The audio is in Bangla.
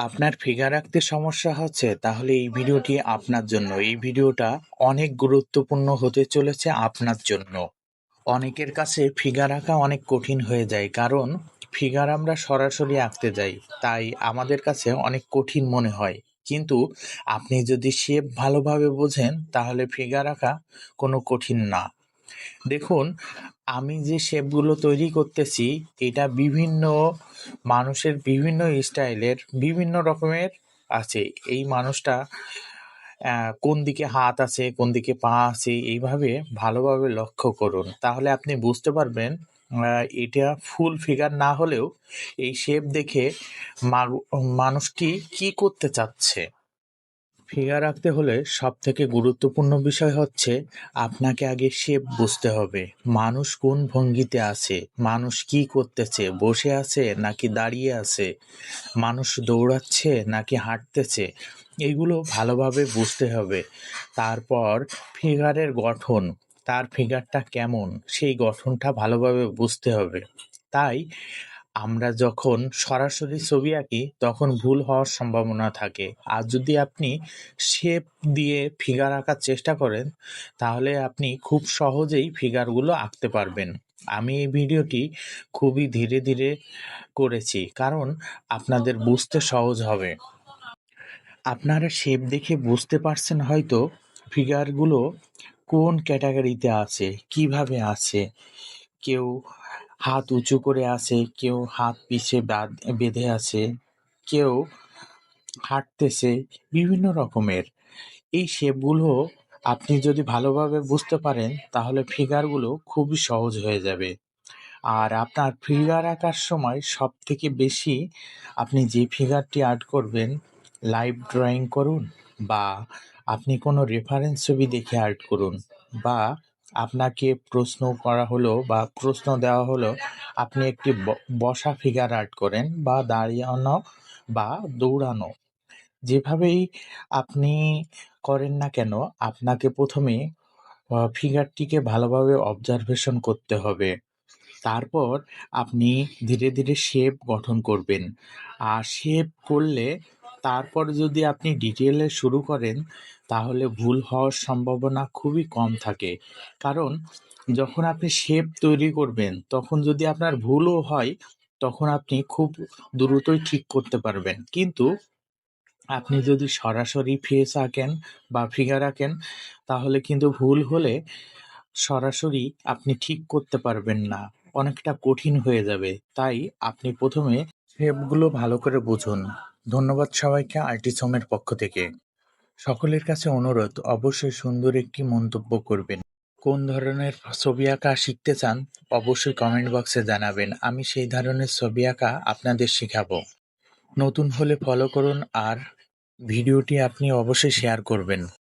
আপনার ফিগার আঁকতে সমস্যা হচ্ছে, তাহলে এই ভিডিওটি আপনার জন্য। এই ভিডিওটা অনেক গুরুত্বপূর্ণ হতে চলেছে আপনার জন্য। অনেকের কাছে ফিগার আঁকা অনেক কঠিন হয়ে যায়, কারণ ফিগার আমরা সরাসরি আঁকতে যাই, তাই আমাদের কাছে অনেক কঠিন মনে হয়। কিন্তু আপনি যদি শেপ ভালোভাবে বোঝেন, তাহলে ফিগার আঁকা কোনো কঠিন না। দেখুন, আমি যে শেপগুলো তৈরি করতেছি, এটা বিভিন্ন মানুষের বিভিন্ন স্টাইলের বিভিন্ন রকমের আছে। এই মানুষটা কোন দিকে হাত আছে, কোন দিকে পা আছে, এইভাবে ভালোভাবে লক্ষ্য করুন। তাহলে আপনি বুঝতে পারবেন এটা ফুল ফিগার না হলেও এই শেপ দেখে মানুষটি কি করতে চাচ্ছে। ফিগার আঁকতে হলে সবথেকে গুরুত্বপূর্ণ বিষয় হচ্ছে আপনাকে আগে শেপ বুঝতে হবে। মানুষ কোন ভঙ্গিতে আছে, মানুষ কি করতেছে, বসে আছে নাকি দাঁড়িয়ে আছে, মানুষ দৌড়াচ্ছে নাকি হাঁটতেছে, এগুলো ভালোভাবে বুঝতে হবে। তারপর ফিগারের গঠন, তার ফিগারটা কেমন, সেই গঠনটা ভালোভাবে বুঝতে হবে। তাই আমরা যখন সরাসরি ছবি আঁকি তখন ভুল হওয়ার সম্ভাবনা থাকে। আর যদি আপনি শেপ দিয়ে ফিগার আঁকার চেষ্টা করেন, তাহলে আপনি খুব সহজেই ফিগারগুলো আঁকতে পারবেন। আমি এই ভিডিওটি খুবই ধীরে ধীরে করেছি, কারণ আপনাদের বুঝতে সহজ হবে। আপনারা শেপ দেখে বুঝতে পারছেন হয়তো ফিগারগুলো কোন ক্যাটাগরিতে আছে, কিভাবে আছে। কেউ হাত উঁচু করে আছে, কেউ হাত পিছে বেঁধে আছে, কেউ হাঁটতেছে, বিভিন্ন রকমের। এই শেপগুলো আপনি যদি ভালোভাবে বুঝতে পারেন, তাহলে ফিগারগুলো খুবই সহজ হয়ে যাবে। আর আপনার ফিগার আঁকার সময় সবথেকে বেশি আপনি যে ফিগারটি আর্ট করবেন, লাইভ ড্রয়িং করুন, বা আপনি কোনো রেফারেন্স ছবি দেখে আর্ট করুন, বা আপনাকে প্রশ্ন করা হলো বা প্রশ্ন দেওয়া হলো আপনি একটি বসা ফিগার আর্ট করেন, বা দাঁড়ানো বা দৌড়ানো। যেভাবেই আপনি করেন না কেন, আপনাকে প্রথমে ফিগারটিকে ভালোভাবে অবজারভেশন করতে হবে। তারপর আপনি ধীরে ধীরে শেপ গঠন করবেন। আর শেপ করলে তারপর যদি আপনি ডিটেলে শুরু করেন, তাহলে ভুল হওয়ার সম্ভাবনা খুবই কম থাকে। কারণ যখন আপনি শেপ তৈরি করবেন, তখন যদি আপনার ভুলও হয়, তখন আপনি খুব দ্রুতই ঠিক করতে পারবেন। কিন্তু আপনি যদি সরাসরি ফেস আঁকেন বা ফিগার আঁকেন, তাহলে কিন্তু ভুল হলে সরাসরি আপনি ঠিক করতে পারবেন না, অনেকটা কঠিন হয়ে যাবে। তাই আপনি প্রথমে শেপগুলো ভালো করে বুঝুন। ধন্যবাদ সবাইকে আর্টিস্ট হোমের পক্ষ থেকে। সকলের কাছে অনুরোধ, অবশ্যই সুন্দর একটি মন্তব্য করবেন। কোন ধরনের ছবি আঁকা শিখতে চান, অবশ্যই কমেন্ট বক্সে জানাবেন। আমি সেই ধরনের ছবি আঁকা আপনাদের শেখাবো। নতুন হলে ফলো করুন, আর ভিডিওটি আপনি অবশ্যই শেয়ার করবেন।